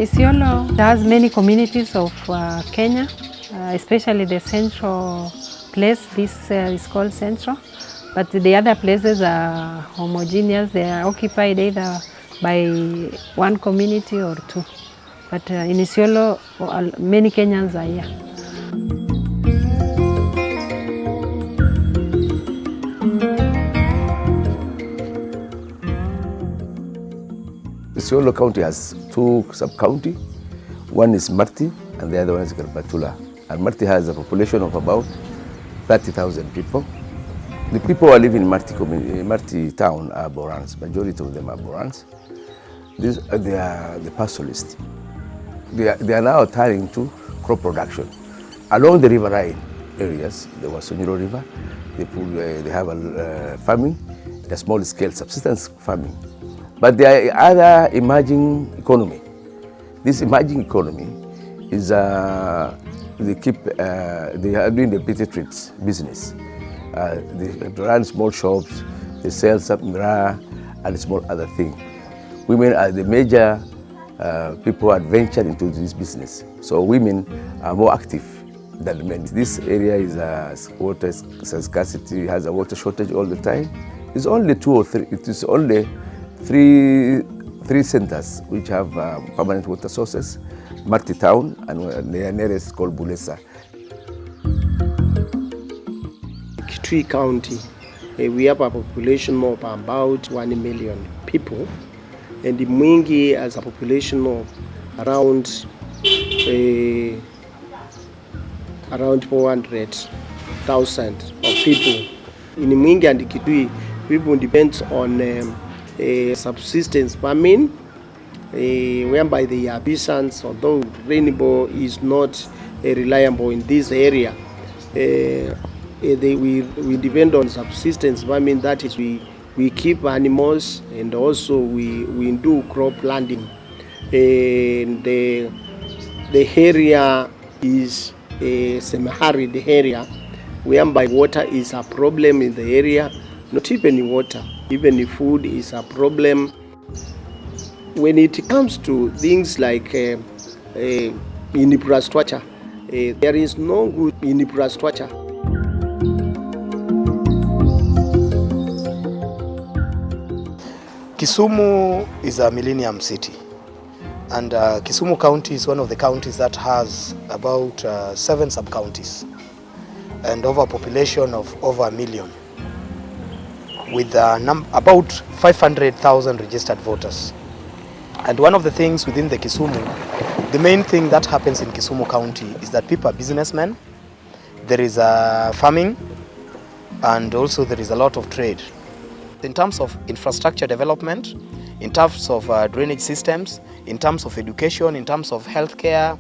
Isiolo has many communities of Kenya, especially the central place. This is called Central, but the other places are homogeneous. They are occupied either by one community or two. But in Isiolo, many Kenyans are here. Isiolo County has two sub-county. One is Marti and the other one is Garbatula. And Marti has a population of about 30,000 people. The people who live in Marti town are Borans. Majority of them are Borans. They are the pastoralists. They are now turning to crop production. Along the riverine areas, the Wasonyiro River, they have a farming, a small-scale subsistence farming. But there are other emerging economy. This emerging economy is they are doing the petty trades business. They run small shops, they sell some mira and small other things. Women are the major people who have ventured into this business. So women are more active than men. This area is water scarcity, has a water shortage all the time. It's only two or three. It is only three centers which have permanent water sources. Marti town and the nearest is called Bulesa. Kitui County, we have a population of about 1 million people, and the Mwingi has a population of around 400,000 of people. In Mwingi and Kitui, people depend on subsistence farming, whereby the artisans, although rainbow is not reliable in this area, we depend on subsistence farming. That is, we keep animals and also we do crop planting. And the area is a semi-arid area, whereby water is a problem in the area. Not even water, even food is a problem. When it comes to things like infrastructure, there is no good infrastructure. Kisumu is a millennium city, and Kisumu County is one of the counties that has about 7 sub-counties and over a population of over 1 million. With about 500,000 registered voters. And one of the things within the Kisumu, the main thing that happens in Kisumu County is that people are businessmen. There is farming, and also there is a lot of trade. In terms of infrastructure development, in terms of drainage systems, in terms of education, in terms of healthcare,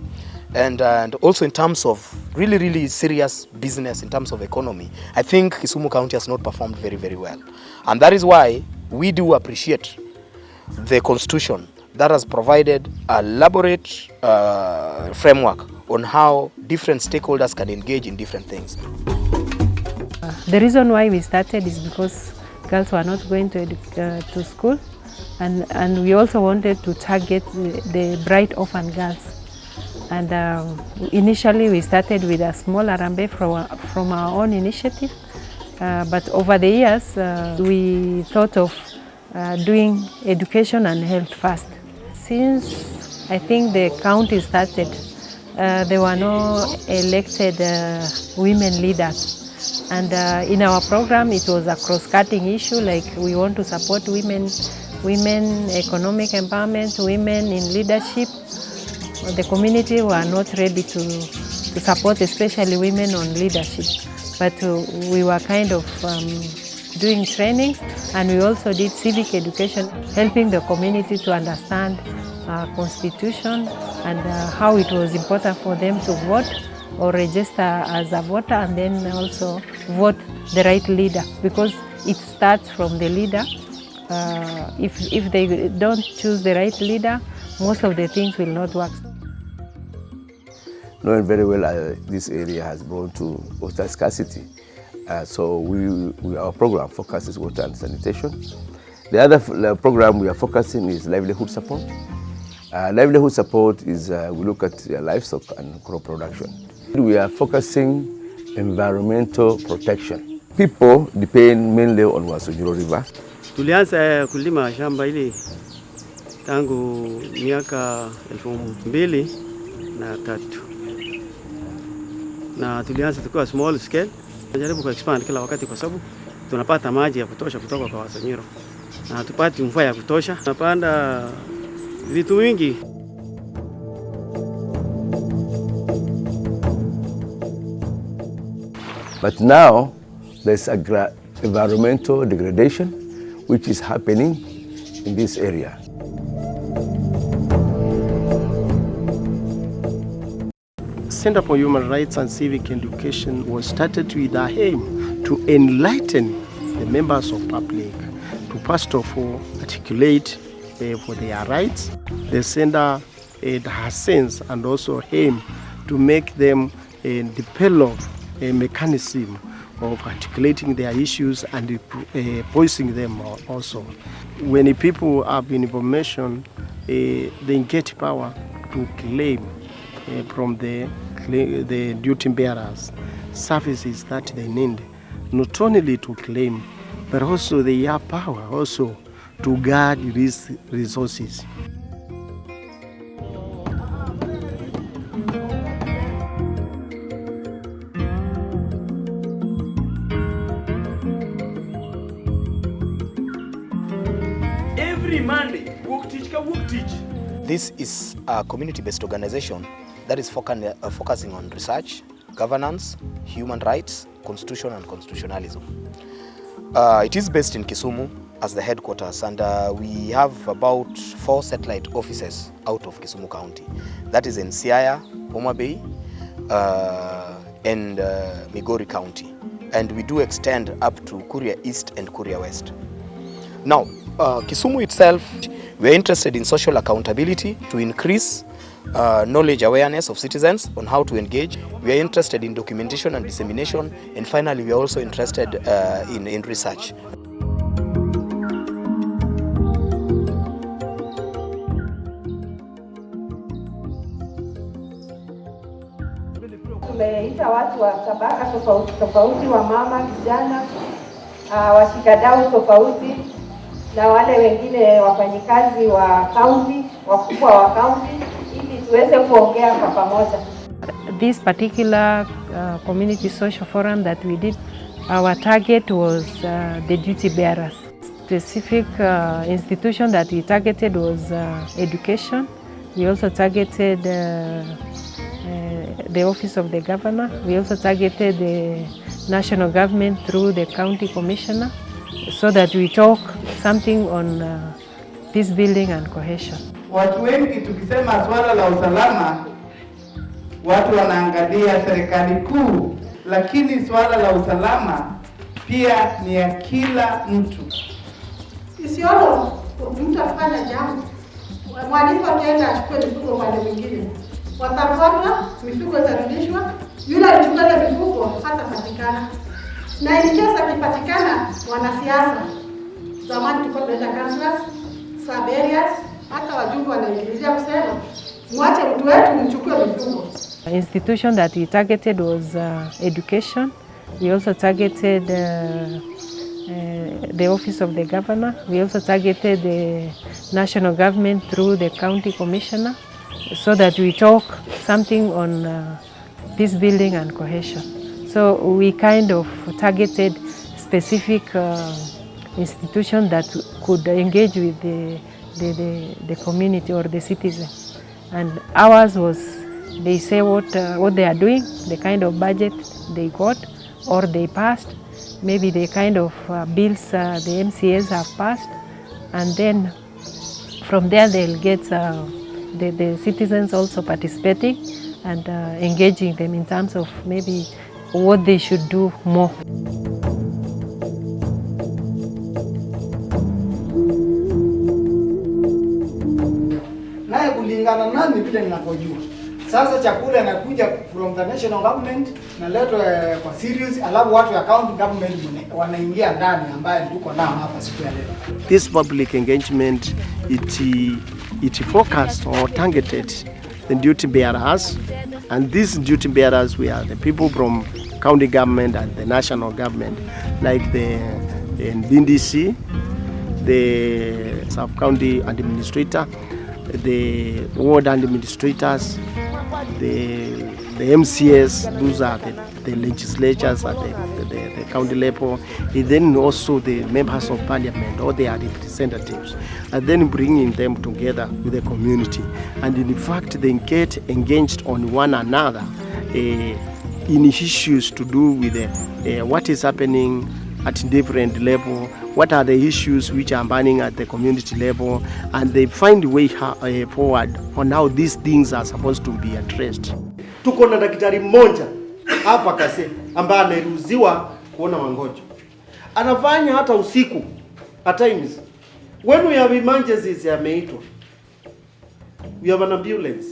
and also in terms of really serious business, in terms of economy, I think Kisumu County has not performed very well. And that is why we do appreciate the Constitution that has provided a elaborate framework on how different stakeholders can engage in different things. The reason why we started is because girls were not going to school, and we also wanted to target the bright orphan girls. And initially we started with a small arambe from our own initiative, but over the years we thought of doing education and health first. Since I think the county started, there were no elected women leaders. And in our program it was a cross-cutting issue, like we want to support women economic empowerment, women in leadership. The community were not ready to support, especially women on leadership. But we were kind of doing trainings, and we also did civic education, helping the community to understand constitution and how it was important for them to vote or register as a voter, and then also vote the right leader, because it starts from the leader. If they don't choose the right leader, most of the things will not work. Knowing very well this area has grown to water scarcity, so our program focuses water and sanitation. The other program we are focusing is livelihood support. Livelihood support is we look at livestock and crop production. We are focusing environmental protection. People depend mainly on Wasonyiro River. Tulianza kulima shamba hili tangu miaka 2003 na tulianza tukiwa small scale. Tunajaribu expand kila wakati kwa sababu tunapata maji ya kutosha kutoka kwa Wasonyiro na hatupati mvua ya kutosha. Tunapanda vitu vingi. But now there's environmental degradation which is happening in this area. Center for Human Rights and Civic Education was started with the aim to enlighten the members of public to first of all articulate for their rights. The center has sense and also aim to make them develop a mechanism of articulating their issues and voicing them also. When people have information, they get power to claim from the duty bearers services that they need, not only to claim, but also they have power also to guard these resources. Every Monday, work teach. This is a community-based organization that is focusing on research, governance, human rights, constitution and constitutionalism. It is based in Kisumu as the headquarters, and we have about 4 satellite offices out of Kisumu County. That is in Siaya, Homa Bay, and Migori County. And we do extend up to Kuria East and Kuria West. Now, Kisumu itself, we are interested in social accountability to increase knowledge awareness of citizens on how to engage. We are interested in documentation and dissemination, and finally we are also interested in research. Tumeita watu wa tabaka tofauti tofauti, wa mama, vijana, washikadau tofauti na wale wengine wafanyikazi wa kaunti, wakubwa wa kaunti, ili tuweze kuongea kwa pamoja. This particular community social forum that we did, our target was the duty bearers. Specific institution that we targeted was education. We also targeted the office of the governor. We also targeted the national government through the county commissioner, so that we talk something on peace building and cohesion. Watu wengi tukisema swala la usalama, watu wanaangalia serikali kuu, lakini swala la usalama pia ni ya kila mtu. Isiolo mtu afanya jambo, mwalimu akienda achukue mifugo pale mwingine, watafuata, mifugo itarudishwa, yule alichukua mifugo hatapatikana. Na ikiwa akipatikana, wanasiasa zamani tulikuwa tunaita councillors, sub areas, hata wajumbe wanaingilia kusema mwache mtu wetu mchukue mifugo. The institution that we targeted was education. We also targeted the office of the governor. We also targeted the national government through the county commissioner, so that we talk something on peace building and cohesion. So we kind of targeted specific institutions that could engage with the community or the citizen. And ours was, they say what they are doing, the kind of budget they got or they passed, maybe the kind of bills the MCAs have passed, and then from there they'll get the citizens also participating and engaging them in terms of maybe what they should do more. Naye kulingana nani vile ninavyojua. Sasa chakula inakuja from the national government na leto kwa serious, alafu watu ya county government wanaingia ndani ambaye tuko nao hapa siku ya leo. This public engagement, it it focused or targeted the duty bearers, and these duty bearers were the people from county government and the national government, like the NDC, the sub-county administrator, the ward administrators, the MCS, those are the legislatures at the county level, and then also the members of parliament or their representatives, and then bringing them together with the community. And in fact, they get engaged on one another in issues to do with what is happening at different level, what are the issues which are burning at the community level, and they find a way forward on how these things are supposed to be addressed. Tuko na daktari mmoja hapa Kase ambaye ameruhusiwa kuona wagonjwa. Anafanya hata usiku at times. When we have emergencies ameitwa. We have an ambulance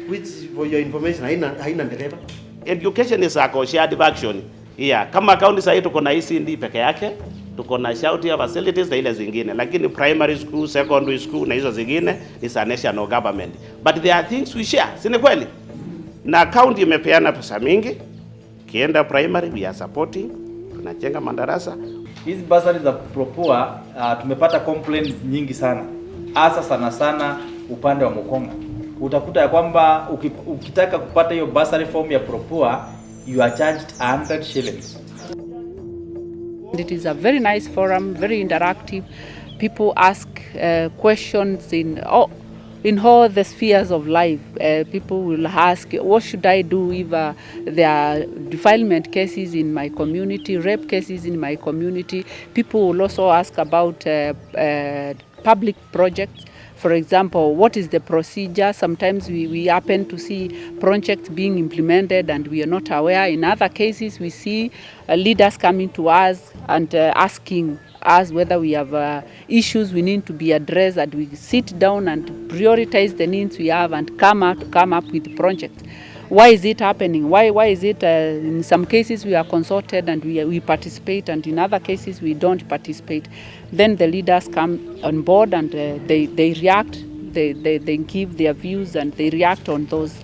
which, for your information, haina dereva. Education is a shared action. Yeah, kama county sasa tuko na ECD peke yake, tuko na shelter facilities na ile zingine, lakini primary school, secondary school na hizo zingine is a national government. But there are things we share, si ni kweli? Na county imepeana pesa mingi, kienda primary we are supporting, tunajenga madarasa. Hizi basari za Propua tumepata complaints nyingi sana. Hasa sana upande wa Mukonga. Utakuta ya kwamba ukitaka kupata hiyo basari form ya Propua, you are charged 100 shillings. It is a very nice forum, very interactive. People ask questions in all the spheres of life. People will ask, what should I do if there are defilement cases in my community, rape cases in my community. People will also ask about public projects. For example, what is the procedure? Sometimes we happen to see projects being implemented and we are not aware. In other cases, we see leaders coming to us and asking us whether we have issues we need to be addressed, and we sit down and prioritize the needs we have and come up with projects. Why is it happening? Why is it in some cases we are consulted and we participate, and in other cases we don't participate? Then the leaders come on board and they react, they give their views and they react on those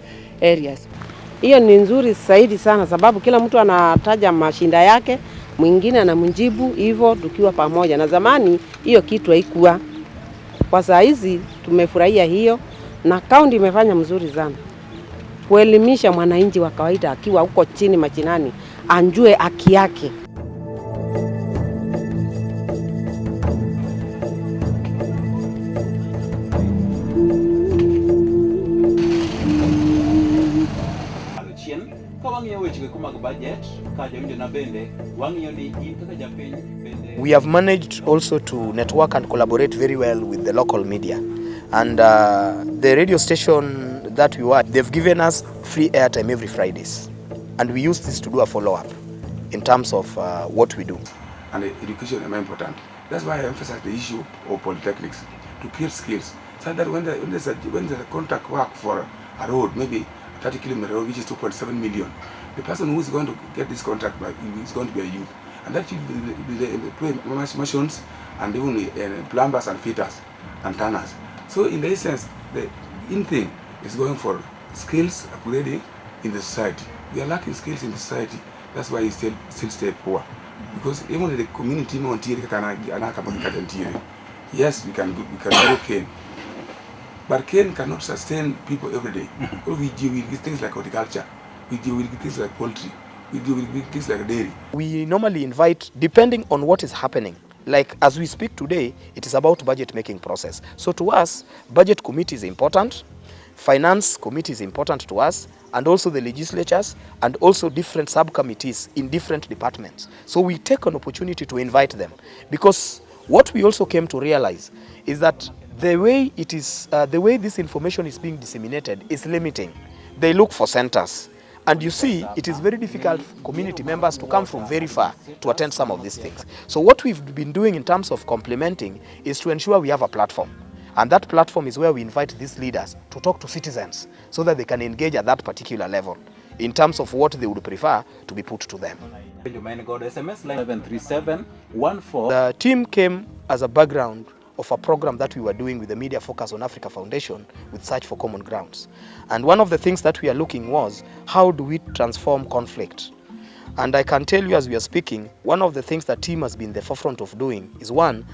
areas. Hiyo ni nzuri zaidi sana, sababu kila mtu anataja mashinda yake, mwingine anamjibu hivyo tukiwa pamoja. Na zamani hiyo kitu haikuwa. Kwa saa hizi tumefurahia hiyo, na kaunti imefanya mzuri sana kuelimisha mwananchi wa kawaida akiwa huko chini machinani anjue haki yake. We have managed also to network and collaborate very well with the local media, and the radio station that we were, they've given us free airtime every Fridays, and we use this to do a follow-up in terms of what we do. And education is very important. That's why I emphasize the issue of polytechnics, to create skills, so that when there's a contract work for a road, maybe 30-kilometer road, which is 2.7 million, the person who is going to get this contract is going to be a youth, and that should be the machines and even plumbers and fitters and turners. So in the essence, the in thing is going for skills upgrading in the society. We are lacking skills in the society. That's why we still stay poor. Because even the community, yes, we can grow cane, but cane cannot sustain people every day. We deal with things like horticulture, we deal with things like poultry, we deal with things like dairy. We normally invite, depending on what is happening. Like as we speak today, it is about budget making process. So to us, budget committee is important, finance committee is important to us, and also the legislatures, and also different subcommittees in different departments. So we take an opportunity to invite them, because what we also came to realize is that the way this information is being disseminated is limiting. They look for centers. And you see, it is very difficult for community members to come from very far to attend some of these things. So what we've been doing in terms of complementing is to ensure we have a platform. And that platform is where we invite these leaders to talk to citizens so that they can engage at that particular level in terms of what they would prefer to be put to them. SMS line 73714. The team came as a background of a program that we were doing with the Media Focus on Africa Foundation with Search for Common Grounds. And one of the things that we are looking was, how do we transform conflict? And I can tell you as we are speaking, one of the things that team has been the forefront of doing is, one,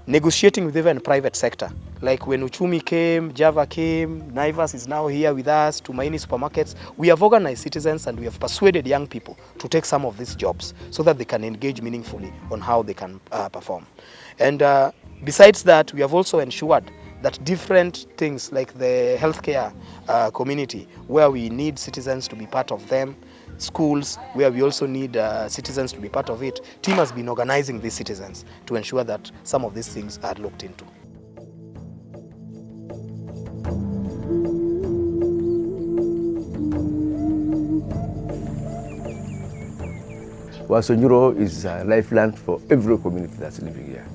negotiating with even private sector. Like when Uchumi came, Java came, Naivas is now here with us, Tumaini supermarkets. We have organized citizens and we have persuaded young people to take some of these jobs so that they can engage meaningfully on how they can perform. And besides that, we have also ensured that different things like the healthcare community, where we need citizens to be part of them, schools, where we also need citizens to be part of it, team has been organizing these citizens to ensure that some of these things are looked into. Wasonyiro is a lifeline for every community that's living here.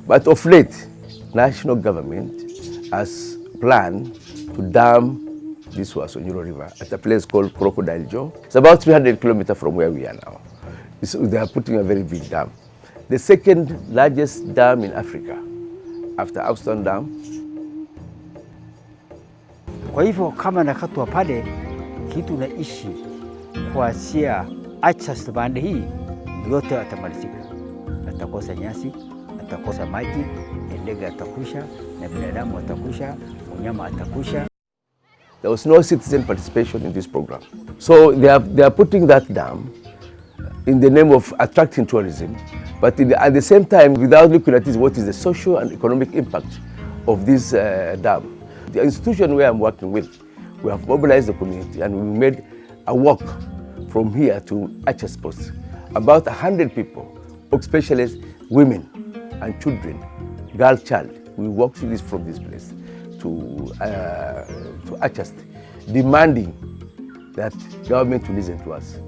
But of late, national government has planned to dam this Wasonyiro River at a place called Crocodile Jaw. It's about 300 kilometers from where we are now. They are putting a very big dam. The second largest dam in Africa, after Houston Dam. Kwa hivyo kama nakatwa pale kitu naishi kuanzia acha bande hii yote atamalizika. Atakosa nyasi, atakosa maji, ndege atakusha, na binadamu atakusha, wanyama atakusha. There was no citizen participation in this program. So they are putting that dam in the name of attracting tourism, but at the same time, without looking at this, what is the social and economic impact of this dam. The institution where I'm working with, we have mobilized the community and we made a walk from here to Achas Post. About 100 people, especially women and children, girl child, we walked through this from this place to Achas, demanding that government to listen to us.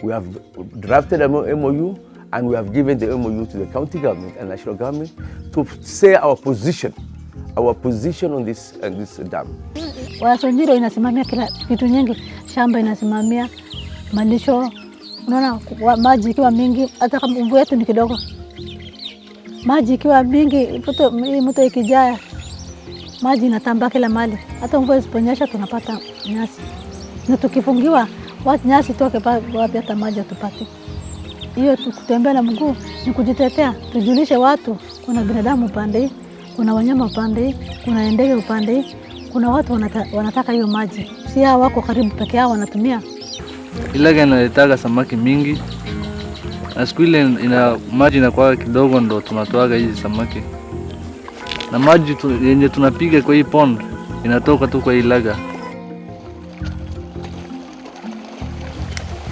We have drafted an MOU and we have given the MOU to the county government and national government to say our position on this dam. Wasonyiro inasimamia kila kitu nyingi, shamba inasimamia, malisho, unaona maji ikiwa mingi, hata kama mvua yetu ni kidogo. Maji ikiwa mingi, mto ikijaa, maji inatambaa kila mahali. Hata mvua isiponyesha tunapata nyasi. Na tukifungiwa, wacha nyasi toke wapi hata maji tupate. Hiyo kutembea na mguu ni kujitetea, tujulishe watu kuna binadamu upande hii, kuna wanyama upande hii, kuna ndege upande hii, kuna watu wanataka hiyo maji. Si hao wako karibu peke yao wanatumia. Ilaga inaletaga samaki mingi. Na siku ile maji inakuwa kidogo ndo tunatoaga hizi samaki. Na maji yenye tunapiga kwa hii pond inatoka tu kwa ilaga.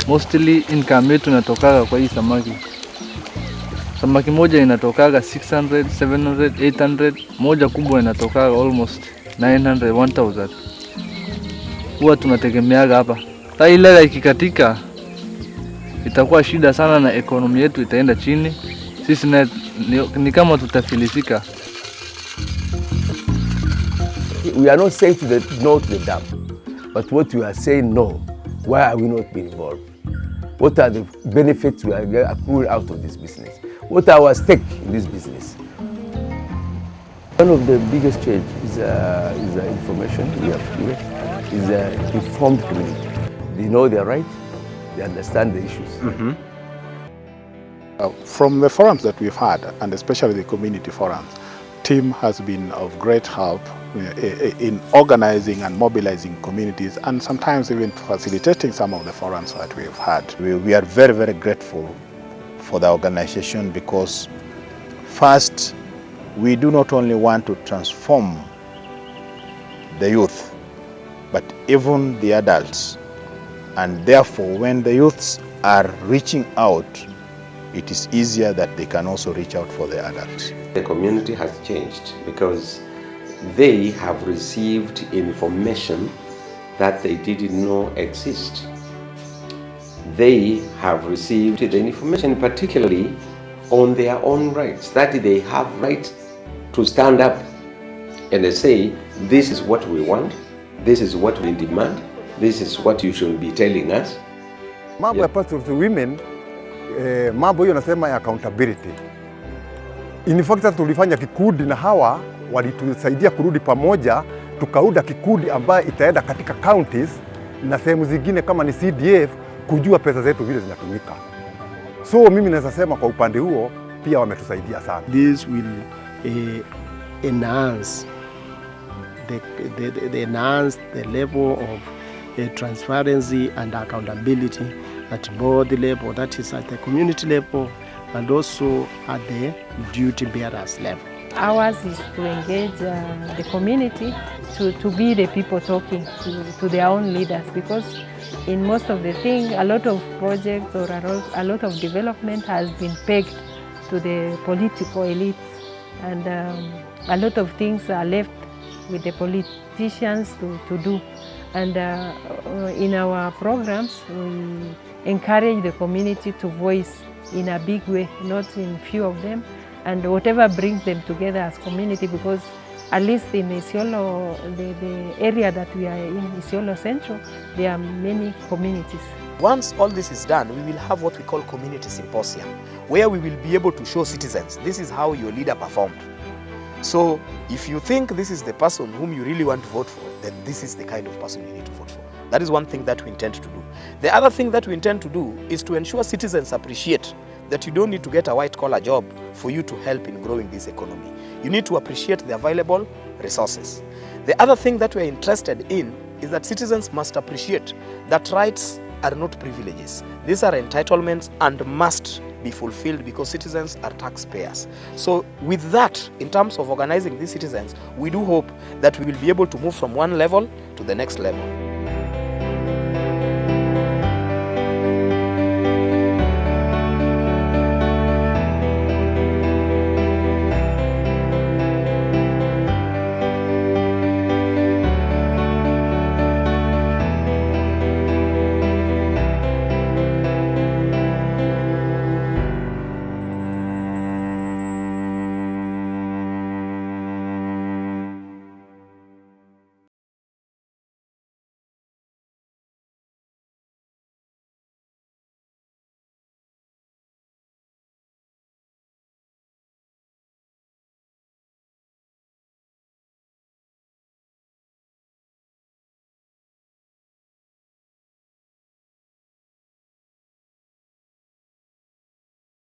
Mostly income yetu inatokaga kwa hii samaki. Samaki moja inatokaga 600, 700, 800. Moja kubwa inatokaga almost 900, 1000. Huwa tunategemeaga hapa. Ta ilaga ikikatika itakuwa shida sana na ekonomi yetu itaenda chini. Sisi ni kama tutafilisika. We are not saying no to the dam, but what we are saying no, why are we not being involved? What are the benefits we are accruing out of this business? What are our stake in this business? One of the biggest change is information we have here, is an informed community. They know their right, they understand the issues. Mm-hmm. From the forums that we've had, and especially the community forums, team has been of great help in organizing and mobilizing communities and sometimes even facilitating some of the forums that we've had. We are very, very grateful for the organization because first, we do not only want to transform the youth, but even the adults. And therefore, when the youths are reaching out, it is easier that they can also reach out for the adults. The community has changed because they have received information that they didn't know exist. They have received the information particularly on their own rights, that they have right to stand up and they say, this is what we want, this is what we demand, this is what you should be telling us. Mambo ya pastoral to women, mambo hiyo nasema ya accountability. In fact tulifanya kikundi na hawa walitusaidia kurudi pamoja, tukaunda kikundi ambayo itaenda katika counties na sehemu zingine kama ni CDF kujua pesa zetu vile zinatumika. So mimi naweza sema kwa upande huo pia wametusaidia sana. This will enhance the level of transparency and accountability at both the level, that is at the community level and also at the duty bearers level. Ours is to engage the community to be the people talking to their own leaders, because in most of the things, a lot of projects or a lot of development has been pegged to the political elites, and a lot of things are left with the politicians to do. And in our programs, we encourage the community to voice in a big way, not in few of them, and whatever brings them together as community, because at least in Isiolo, the area that we are in, Isiolo Central, there are many communities. Once all this is done, we will have what we call community symposium, where we will be able to show citizens, this is how your leader performed. So if you think this is the person whom you really want to vote for, then this is the kind of person you need to vote for. That is one thing that we intend to do. The other thing that we intend to do is to ensure citizens appreciate that you don't need to get a white-collar job for you to help in growing this economy. You need to appreciate the available resources. The other thing that we're interested in is that citizens must appreciate that rights are not privileges. These are entitlements and must be fulfilled because citizens are taxpayers. So with that, in terms of organizing these citizens, we do hope that we will be able to move from one level to the next level.